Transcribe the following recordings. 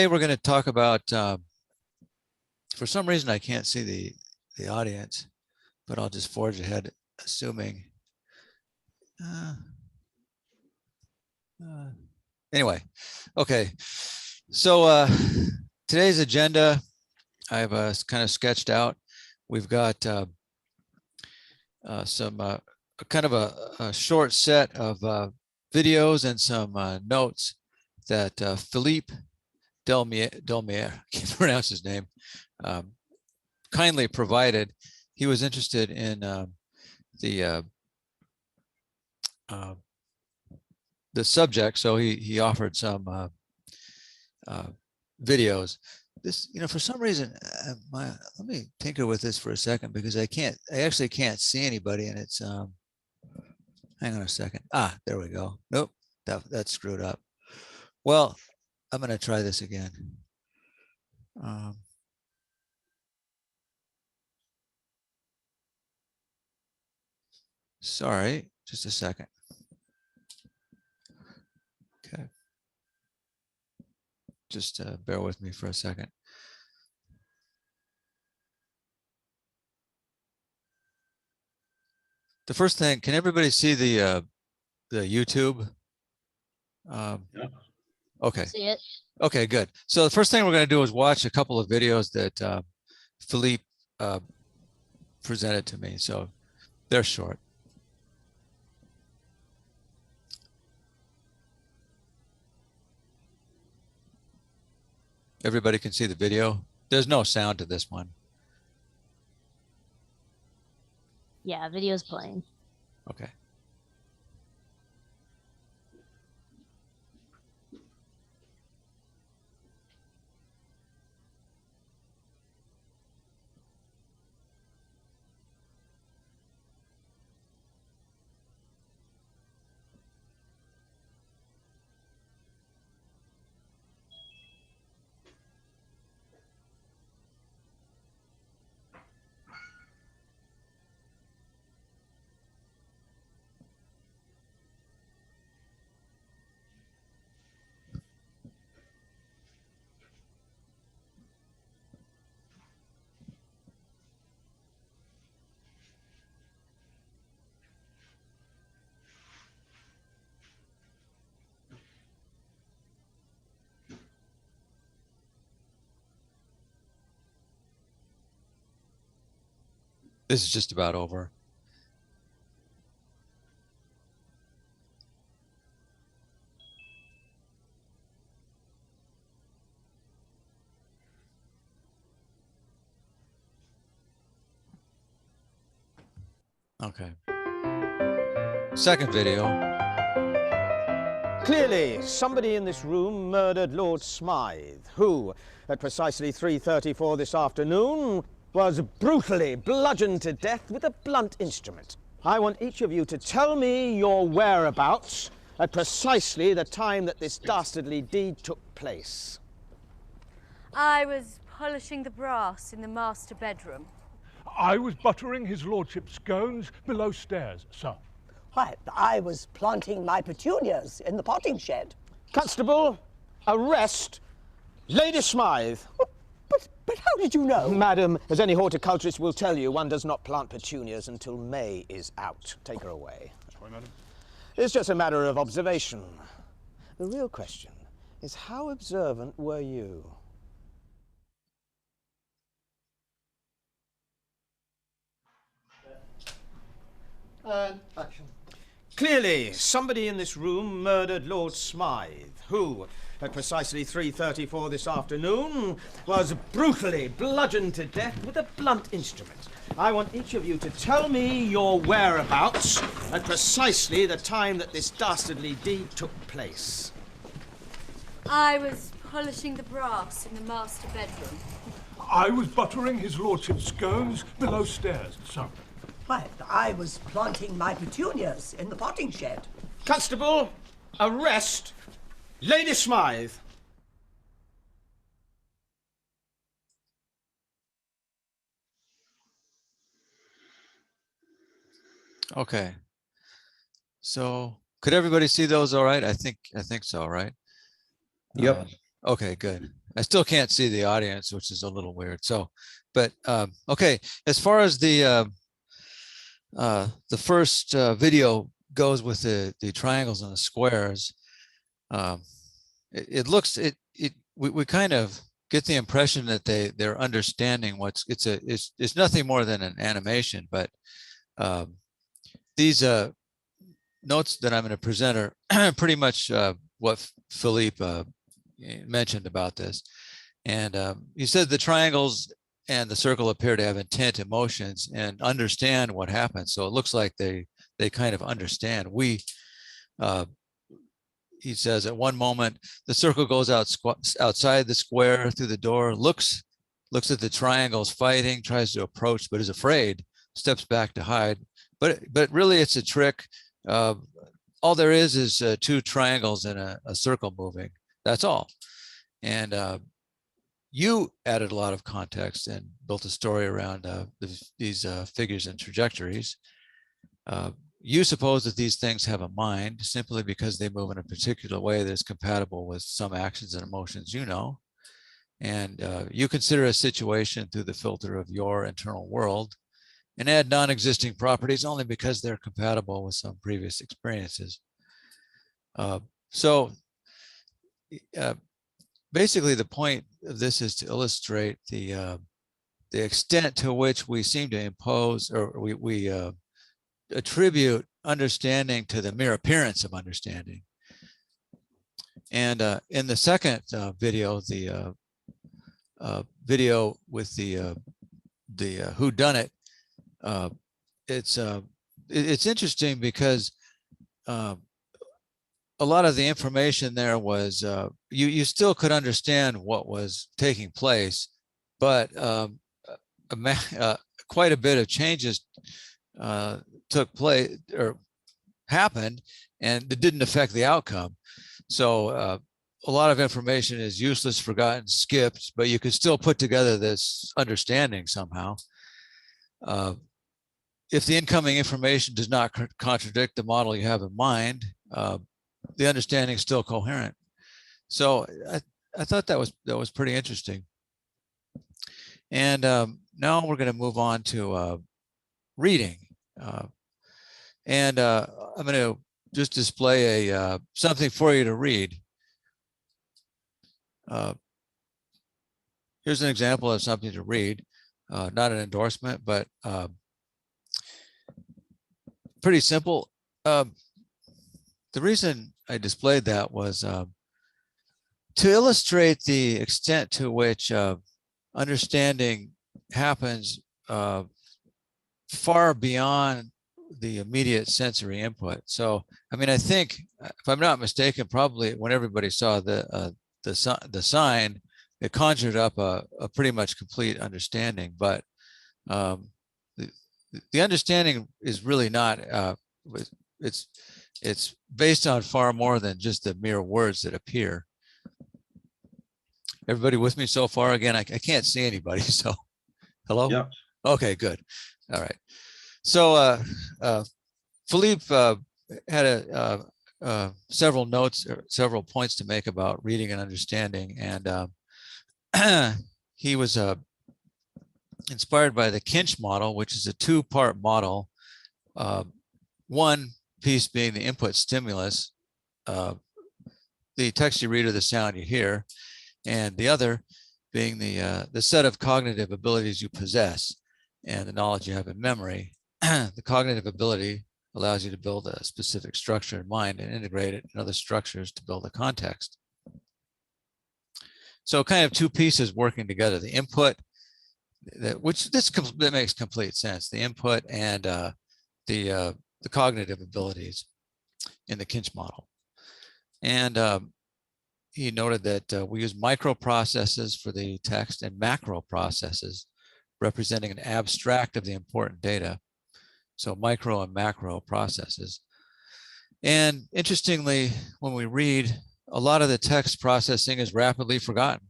Today we're going to talk about, for some reason I can't see the audience, but I'll just forge ahead assuming. Anyway, okay. So today's agenda, I've kind of sketched out. We've got some kind of a short set of videos and some notes that Philippe Delmier, I can't pronounce his name, kindly provided. He was interested in the subject, so he offered some videos. This, for some reason, let me tinker with this for a second because I actually can't see anybody, and it's hang on a second. There we go. Nope, that's screwed up. Well, I'm going to try this again. Sorry, just a second. Okay. Just bear with me for a second. The first thing, can everybody see the YouTube? Yeah. Okay. See it. Okay, good. So the first thing we're going to do is watch a couple of videos that Philippe presented to me. So they're short. Everybody can see the video. There's no sound to this one. Yeah, video's playing. Okay. This is just about over. Okay. Second video. Clearly, somebody in this room murdered Lord Smythe, who, at precisely 3:34 this afternoon, was brutally bludgeoned to death with a blunt instrument. I want each of you to tell me your whereabouts at precisely the time that this dastardly deed took place. I was polishing the brass in the master bedroom. I was buttering his lordship's scones below stairs, sir. Why, I was planting my petunias in the potting shed. Constable, arrest Lady Smythe. But how did you know? Madam, as any horticulturist will tell you, one does not plant petunias until May is out. Take her away. Sorry, madam. It's just a matter of observation. The real question is, how observant were you? Action. Clearly, somebody in this room murdered Lord Smythe, who, at precisely 3:34 this afternoon, was brutally bludgeoned to death with a blunt instrument. I want each of you to tell me your whereabouts at precisely the time that this dastardly deed took place. I was polishing the brass in the master bedroom. I was buttering his lordship's scones below stairs, sir. Why, I was planting my petunias in the potting shed. Constable, arrest Lady Smythe. Okay. So could everybody see those all right? I think so, right? Yep. Okay, good. I still can't see the audience, which is a little weird. So, but okay, as far as the first video goes with the triangles and the squares, it looks we kind of get the impression that they're understanding what's it's nothing more than an animation, but these notes that I'm going to present are pretty much what Philippe mentioned about this. And he said the triangles and the circle appear to have intent, emotions, and understand what happens. So it looks like they kind of understand. He says at one moment, the circle goes outside the square through the door, looks at the triangles fighting, tries to approach, but is afraid, steps back to hide. But really it's a trick. All there is two triangles and a circle moving. That's all. And you added a lot of context and built a story around these figures and trajectories. You suppose that these things have a mind simply because they move in a particular way that is compatible with some actions and emotions you know. And you consider a situation through the filter of your internal world and add non-existing properties only because they're compatible with some previous experiences. Basically, the point of this is to illustrate the extent to which we seem to impose, or we attribute understanding to the mere appearance of understanding. And in the second video, the video with the whodunit, it's interesting because a lot of the information there was you still could understand what was taking place, but quite a bit of changes took place or happened, and it didn't affect the outcome. So a lot of information is useless, forgotten, skipped, but you could still put together this understanding somehow. If the incoming information does not contradict the model you have in mind, the understanding is still coherent. So I thought that was pretty interesting. And now we're going to move on to reading. I'm going to just display something for you to read. Here's an example of something to read, not an endorsement, but pretty simple. The reason I displayed that was to illustrate the extent to which understanding happens far beyond the immediate sensory input. So, I mean, I think, if I'm not mistaken, probably when everybody saw the sign, it conjured up a pretty much complete understanding. But the understanding is really not. It's based on far more than just the mere words that appear. Everybody with me so far? Again, I can't see anybody. So, hello? Yeah. Okay, good. All right. So Philippe had several notes or several points to make about reading and understanding. And he was inspired by the Kinch model, which is a two-part model. One piece being the input stimulus, the text you read or the sound you hear, and the other being the set of cognitive abilities you possess and the knowledge you have in memory. The cognitive ability allows you to build a specific structure in mind and integrate it in other structures to build a context. So kind of two pieces working together, the input, that makes complete sense, the input and the cognitive abilities in the Kinch model. And he noted that we use microprocesses for the text and macro processes representing an abstract of the important data. So micro and macro processes. And interestingly, when we read, a lot of the text processing is rapidly forgotten.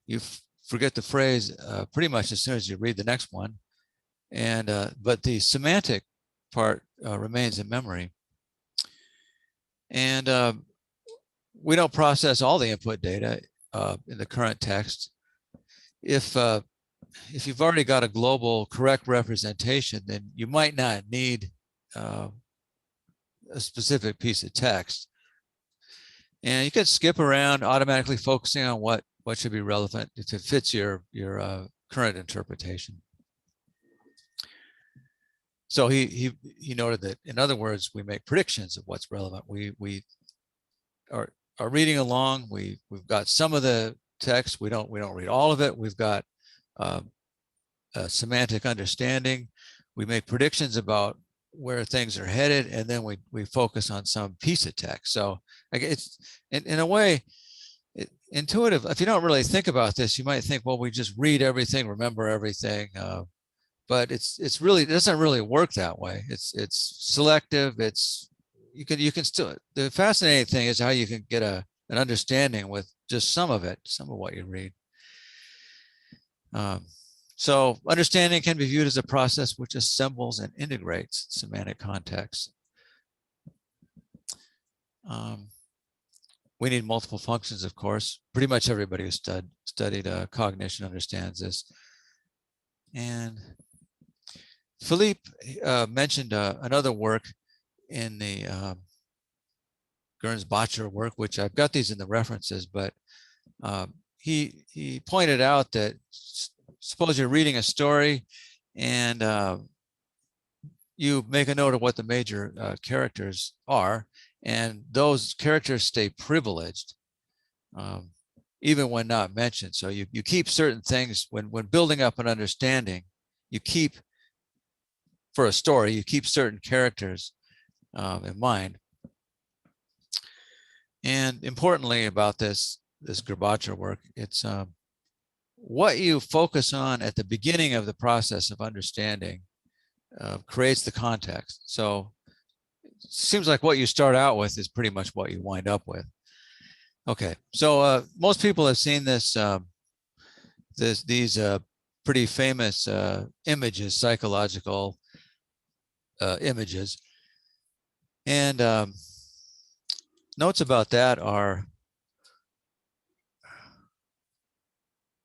You forget the phrase pretty much as soon as you read the next one. And but the semantic part remains in memory. And we don't process all the input data. in the current text. If you've already got a global correct representation, then you might not need a specific piece of text. And you can skip around, automatically focusing on what should be relevant if it fits your current interpretation. So he noted that, in other words, we make predictions of what's relevant. We are reading along. We've got some of the text. We don't read all of it. We've got a semantic understanding. We make predictions about where things are headed, and then we focus on some piece of text. So it's in a way intuitive. If you don't really think about this, you might think, well, we just read everything, remember everything. But it doesn't really work that way. It's selective. You can still, the fascinating thing is how you can get an understanding with just some of what you read. So understanding can be viewed as a process which assembles and integrates semantic context. We need multiple functions, of course. Pretty much everybody who studied cognition understands this. And Philippe mentioned another work in the Gerns-Bottcher work, which I've got these in the references, but he pointed out that suppose you're reading a story and you make a note of what the major characters are, and those characters stay privileged even when not mentioned. So you keep certain things when building up an understanding. You keep, for a story, you keep certain characters in mind. And importantly about this Gerns-Bottcher work, it's what you focus on at the beginning of the process of understanding creates the context. So it seems like what you start out with is pretty much what you wind up with. Okay, so most people have seen this, these pretty famous images, psychological images. And notes about that are,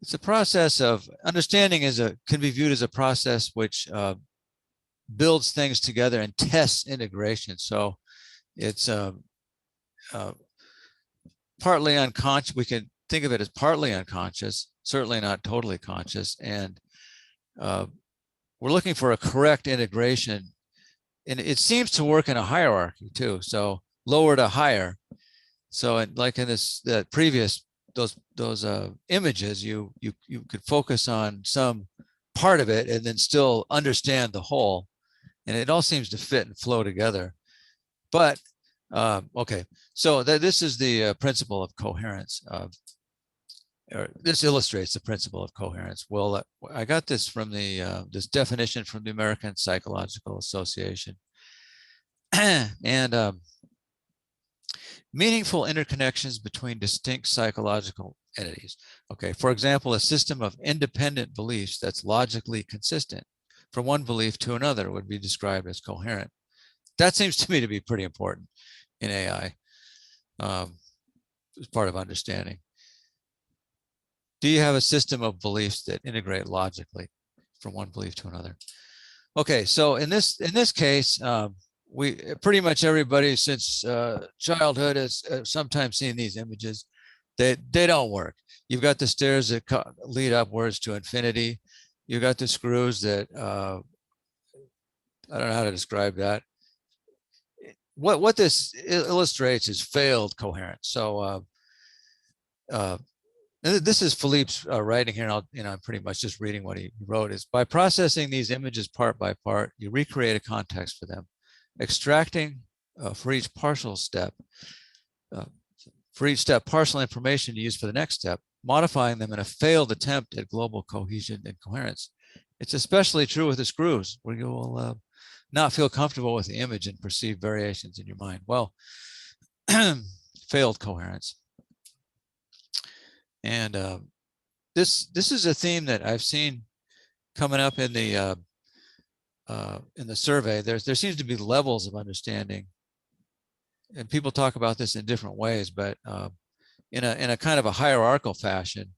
it's a process of understanding can be viewed as a process which builds things together and tests integration. So it's partly unconscious. We can think of it as partly unconscious, certainly not totally conscious. And we're looking for a correct integration. And it seems to work in a hierarchy too. So lower to higher. So like in that previous, those images, you could focus on some part of it and then still understand the whole. And it all seems to fit and flow together. But okay, so this is the principle of coherence. Or this illustrates the principle of coherence. Well, I got this from this definition from the American Psychological Association. And meaningful interconnections between distinct psychological entities. Okay, for example, a system of independent beliefs that's logically consistent from one belief to another would be described as coherent. That seems to me to be pretty important in AI as part of understanding. Do you have a system of beliefs that integrate logically from one belief to another? Okay, so in this case, we pretty much everybody since childhood has sometimes seen these images. They don't work. You've got the stairs that lead upwards to infinity. You've got the screws that I don't know how to describe that. What this illustrates is failed coherence. So this is Philippe's writing here, and I'm pretty much just reading what he wrote. Is by processing these images part by part, you recreate a context for them, extracting for each partial step, partial information to use for the next step, modifying them in a failed attempt at global cohesion and coherence. It's especially true with the screws, where you will not feel comfortable with the image and perceive variations in your mind. Well, failed coherence. And this is a theme that I've seen coming up in the survey. There seems to be levels of understanding, and people talk about this in different ways. But in a kind of a hierarchical fashion,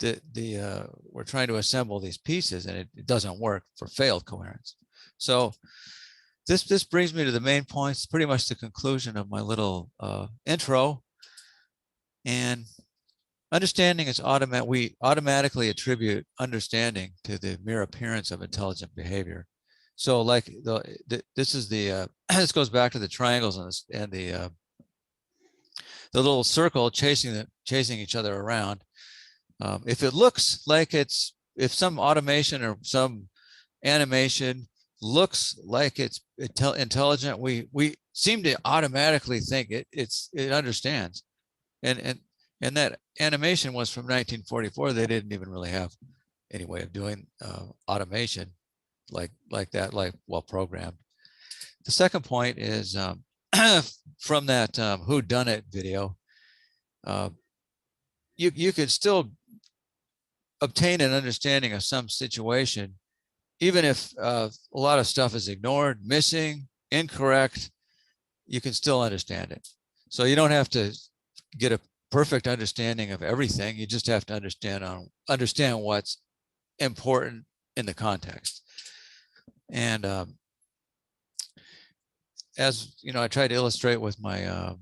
we're trying to assemble these pieces, and it doesn't work for failed coherence. So this brings me to the main points, pretty much the conclusion of my little intro. And understanding is we automatically attribute understanding to the mere appearance of intelligent behavior. So like this is the this goes back to the triangles and the little circle chasing each other around. If it looks like if some automation or some animation looks like it's intelligent, we seem to automatically think it understands. And that animation was from 1944. They didn't even really have any way of doing automation like that, like well programmed. The second point is from that whodunit video, you could still obtain an understanding of some situation, even if a lot of stuff is ignored, missing, incorrect, you can still understand it. So you don't have to get a perfect understanding of everything. You just have to understand what's important in the context. And as you know, I tried to illustrate with my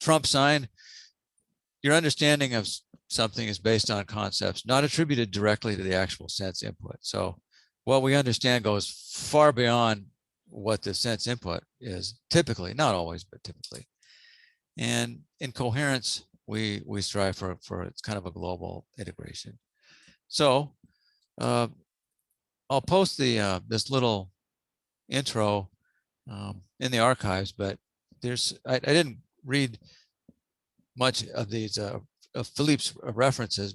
Trump sign, your understanding of something is based on concepts not attributed directly to the actual sense input. So what we understand goes far beyond what the sense input is, typically, not always, but typically. And in coherence, we strive for it's kind of a global integration. So I'll post the this little intro in the archives, but I didn't read much of these of Philippe's references,